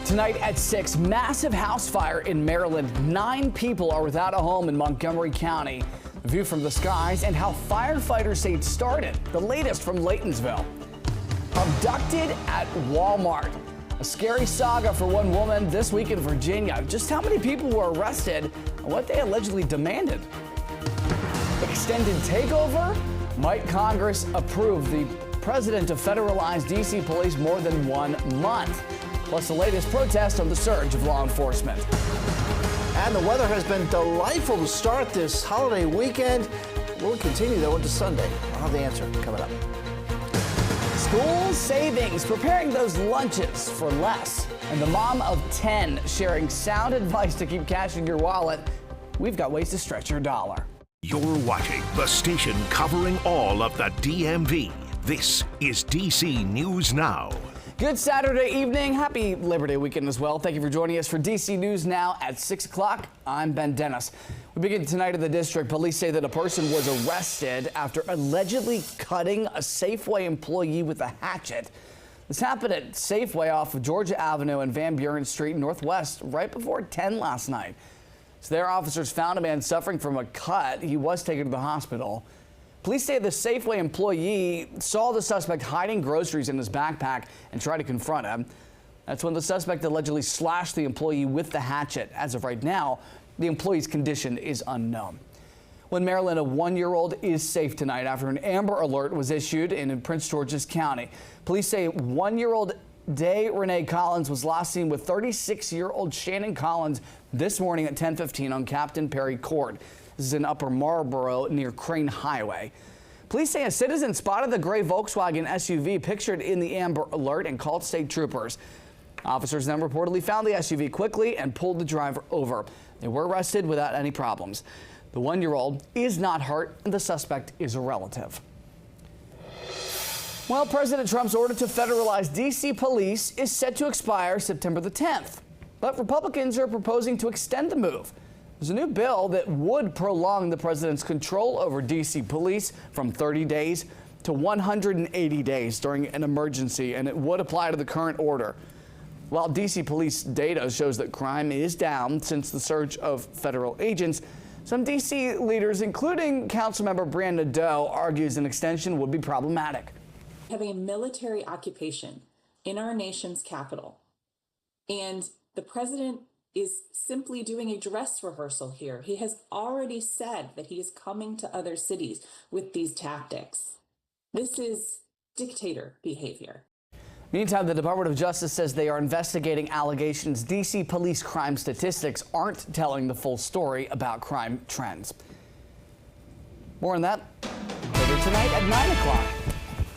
Tonight at 6, massive house fire in Maryland. 9 people are without a home in Montgomery County. A view from the skies and how firefighters say it started. The latest from Laytonsville. Abducted at Walmart. A scary saga for one woman this week in Virginia. Just how many people were arrested and what they allegedly demanded. Extended takeover? Might Congress approve the president to federalize DC police more than 1 month? Plus the latest protest on the surge of law enforcement. And the weather has been delightful to start this holiday weekend. We'll continue though into Sunday. I'll have the answer coming up. School savings, preparing those lunches for less. And the mom of 10 sharing sound advice to keep cash in your wallet. We've got ways to stretch your dollar. You're watching the station covering all of the DMV. This is DC News Now. Good Saturday evening. Happy Labor Day weekend as well. Thank you for joining us for DC News Now at 6 o'clock. I'm Ben Dennis. We begin tonight in the district. Police say that a person was arrested after allegedly cutting a Safeway employee with a hatchet. This happened at Safeway off of Georgia Avenue and Van Buren Street Northwest right before 10 last night. So their officers found a man suffering from a cut. He was taken to the hospital. Police say the Safeway employee saw the suspect hiding groceries in his backpack and tried to confront him. That's when the suspect allegedly slashed the employee with the hatchet. As of right now, the employee's condition is unknown. Well, in Maryland, a 1-year-old is safe tonight after an Amber Alert was issued in Prince George's County. Police say 1-year-old Day Renee Collins was last seen with 36-year-old Shannon Collins this morning at 10:15 on Captain Perry Court. This is in Upper Marlboro near Crane Highway. Police say a citizen spotted the gray Volkswagen SUV pictured in the Amber Alert and called state troopers. Officers then reportedly found the SUV quickly and pulled the driver over. They were arrested without any problems. The 1-year-old is not hurt and the suspect is a relative. Well, President Trump's order to federalize DC police is set to expire September the 10th. But Republicans are proposing to extend the move. There's a new bill that would prolong the president's control over DC police from 30 days to 180 days during an emergency, and it would apply to the current order. While DC police data shows that crime is down since the surge of federal agents, some DC leaders, including Councilmember Brianna Doe, argues an extension would be problematic. Having a military occupation in our nation's capital, and the president is simply doing a dress rehearsal here. He has already said that he is coming to other cities with these tactics. This is dictator behavior. Meantime, the Department of Justice says they are investigating allegations DC police crime statistics aren't telling the full story about crime trends. More on that later tonight at 9 o'clock.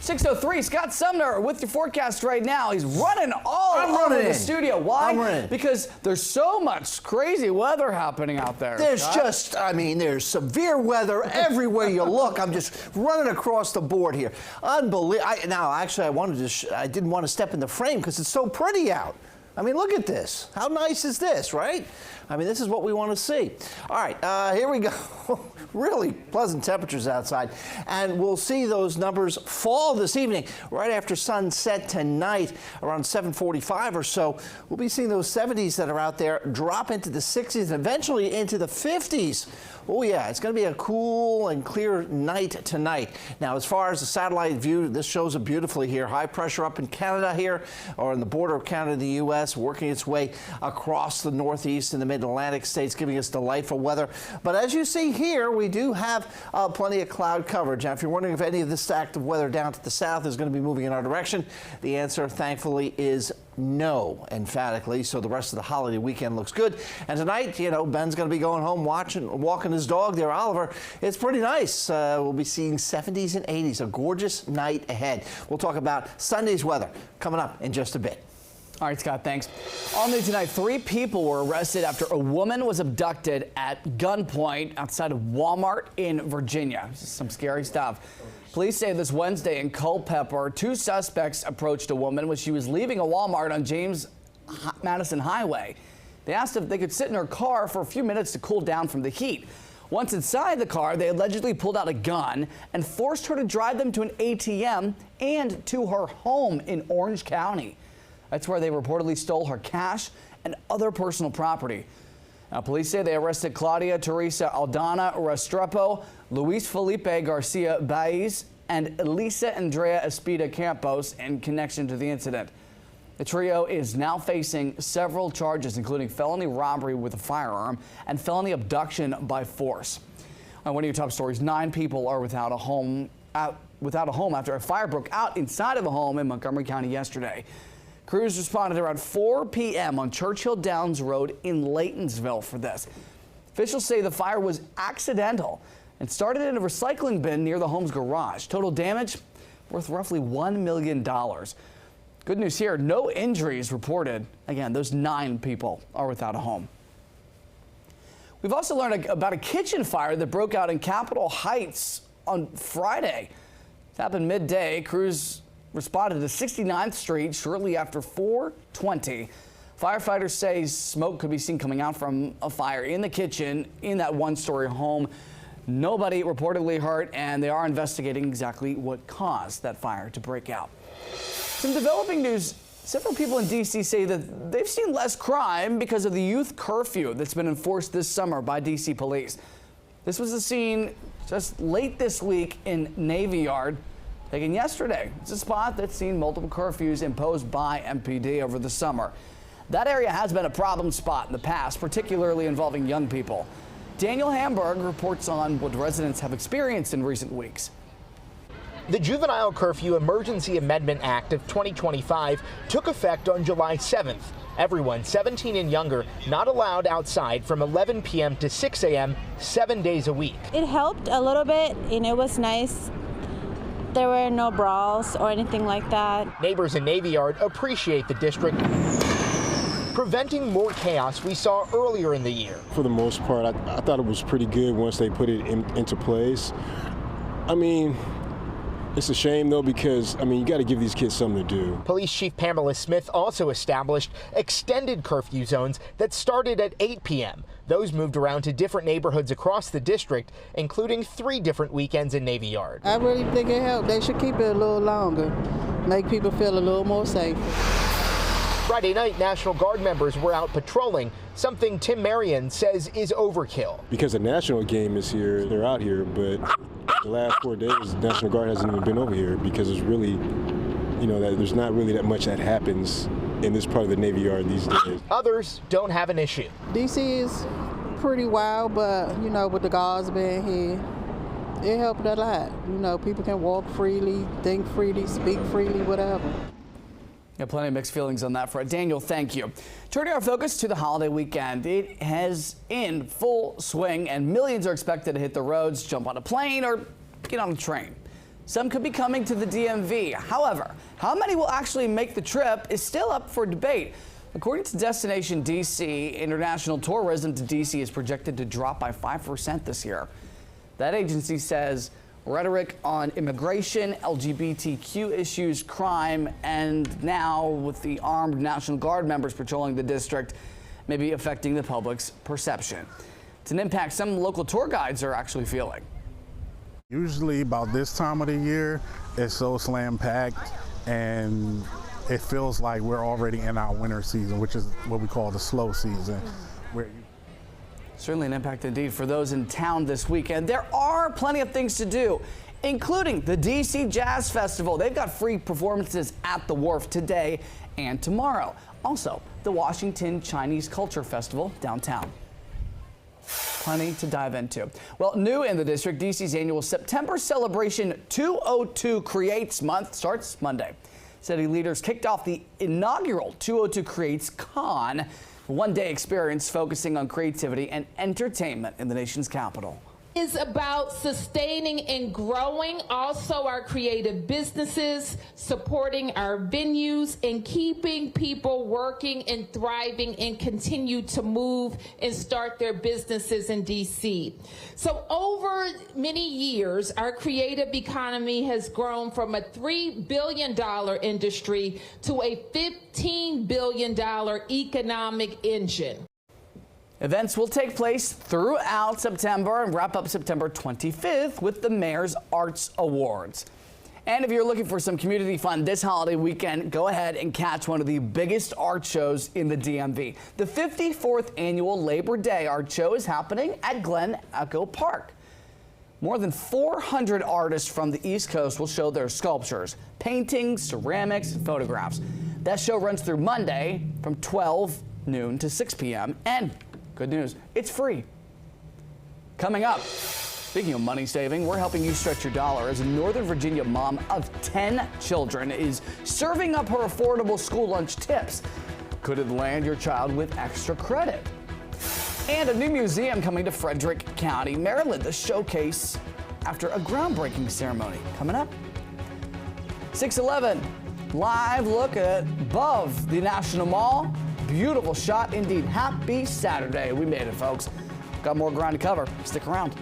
6:03, Scott Sumner with your forecast right now. He's running all over the studio. Why? Because there's so much crazy weather happening out there. There's there's severe weather everywhere you look. I'm just running across the board here. Unbelievable. I didn't want to step in the frame because it's so pretty out. I mean, look at this. How nice is this, right? I mean, this is what we want to see. All right, here we go. Really pleasant temperatures outside. And we'll see those numbers fall this evening right after sunset tonight around 7:45 or so. We'll be seeing those 70s that are out there drop into the 60s and eventually into the 50s. Oh, yeah, it's going to be a cool and clear night tonight. Now, as far as the satellite view, this shows it beautifully here. High pressure up in Canada here, or on the border of Canada and the U.S., working its way across the northeast and the mid-Atlantic states, giving us delightful weather. But as you see here, we do have plenty of cloud coverage. Now, if you're wondering if any of this active weather down to the south is going to be moving in our direction, the answer, thankfully, is no, emphatically. So the rest of the holiday weekend looks good. And tonight, you know, Ben's going to be going home walking his dog there, Oliver. It's pretty nice. We'll be seeing 70s and 80s. A gorgeous night ahead. We'll talk about Sunday's weather coming up in just a bit. All right, Scott, thanks. All new tonight, 3 people were arrested after a woman was abducted at gunpoint outside of Walmart in Virginia. This is some scary stuff. Police say this Wednesday in Culpeper, 2 suspects approached a woman when she was leaving a Walmart on James Madison Highway. They asked if they could sit in her car for a few minutes to cool down from the heat. Once inside the car, they allegedly pulled out a gun and forced her to drive them to an ATM and to her home in Orange County. That's where they reportedly stole her cash and other personal property. Now, police say they arrested Claudia Teresa Aldana Restrepo, Luis Felipe Garcia Baez, and Elisa Andrea Espida Campos in connection to the incident. The trio is now facing several charges, including felony robbery with a firearm and felony abduction by force. One of your top stories: 9 people are without a home after a fire broke out inside of a home in Montgomery County yesterday. Crews responded around 4 p.m. on Churchill Downs Road in Laytonsville for this. Officials say the fire was accidental and started in a recycling bin near the home's garage. Total damage worth roughly $1 million. Good news here, no injuries reported. Again, those 9 people are without a home. We've also learned about a kitchen fire that broke out in Capitol Heights on Friday. It happened midday. Crews responded to 69th Street shortly after 4:20. Firefighters say smoke could be seen coming out from a fire in the kitchen in that 1-story home. Nobody reportedly hurt, and they are investigating exactly what caused that fire to break out. Some developing news. Several people in D.C. say that they've seen less crime because of the youth curfew that's been enforced this summer by D.C. police. This was the scene just late this week in Navy Yard, taken yesterday. It's a spot that's seen multiple curfews imposed by MPD over the summer. That area has been a problem spot in the past, particularly involving young people. Daniel Hamburg reports on what residents have experienced in recent weeks. The Juvenile Curfew Emergency Amendment Act of 2025 took effect on July 7th. Everyone 17 and younger not allowed outside from 11 p.m. to 6 a.m. 7 days a week. It helped a little bit, and it was nice. There were no brawls or anything like that. Neighbors in Navy Yard appreciate the district preventing more chaos we saw earlier in the year. For the most part, I thought it was pretty good once they put it into place. I mean, it's a shame, though, because, you got to give these kids something to do. Police Chief Pamela Smith also established extended curfew zones that started at 8 p.m. Those moved around to different neighborhoods across the district, including 3 different weekends in Navy Yard. I really think it helped. They should keep it a little longer, make people feel a little more safe. Friday night, National Guard members were out patrolling, something Tim Marion says is overkill. Because the national game is here, they're out here, but the last 4 days, the National Guard hasn't even been over here because it's really, there's not really that much that happens in this part of the Navy Yard these days. Others don't have an issue. DC is pretty wild, but, with the guards being here, it helped a lot. People can walk freely, think freely, speak freely, whatever. Yeah, plenty of mixed feelings on that front. Daniel, thank you. Turning our focus to the holiday weekend, it has in full swing, and millions are expected to hit the roads, jump on a plane, or get on a train. Some could be coming to the DMV. However, how many will actually make the trip is still up for debate. According to Destination DC, international tourism to DC is projected to drop by 5% this year. That agency says rhetoric on immigration, LGBTQ issues, crime, and now with the armed National Guard members patrolling the district may be affecting the public's perception. It's an impact some local tour guides are actually feeling. Usually about this time of the year, it's so slam-packed, and it feels like we're already in our winter season, which is what we call the slow season. Certainly an impact indeed for those in town this weekend. There are plenty of things to do, including the DC Jazz Festival. They've got free performances at the Wharf today and tomorrow. Also, the Washington Chinese Culture Festival downtown. Plenty to dive into. Well, new in the district, DC's annual September celebration 202 Creates Month starts Monday. City leaders kicked off the inaugural 202 Creates Con, a one-day experience focusing on creativity and entertainment in the nation's capital. Is about sustaining and growing also our creative businesses, supporting our venues, and keeping people working and thriving and continue to move and start their businesses in DC. So over many years, our creative economy has grown from a $3 billion industry to a $15 billion economic engine. Events will take place throughout September and wrap up September 25th with the Mayor's Arts Awards. And if you're looking for some community fun this holiday weekend, go ahead and catch one of the biggest art shows in the DMV. The 54th annual Labor Day art show is happening at Glen Echo Park. More than 400 artists from the East Coast will show their sculptures, paintings, ceramics, and photographs. That show runs through Monday from 12 noon to 6 p.m. And good news, it's free. Coming up, speaking of money saving, we're helping you stretch your dollar as a Northern Virginia mom of 10 children is serving up her affordable school lunch tips. Could it land your child with extra credit? And a new museum coming to Frederick County, Maryland, the showcase after a groundbreaking ceremony. Coming up. 6:11, live look at above the National Mall. Beautiful shot indeed. Happy Saturday. We made it, folks. Got more ground to cover. Stick around.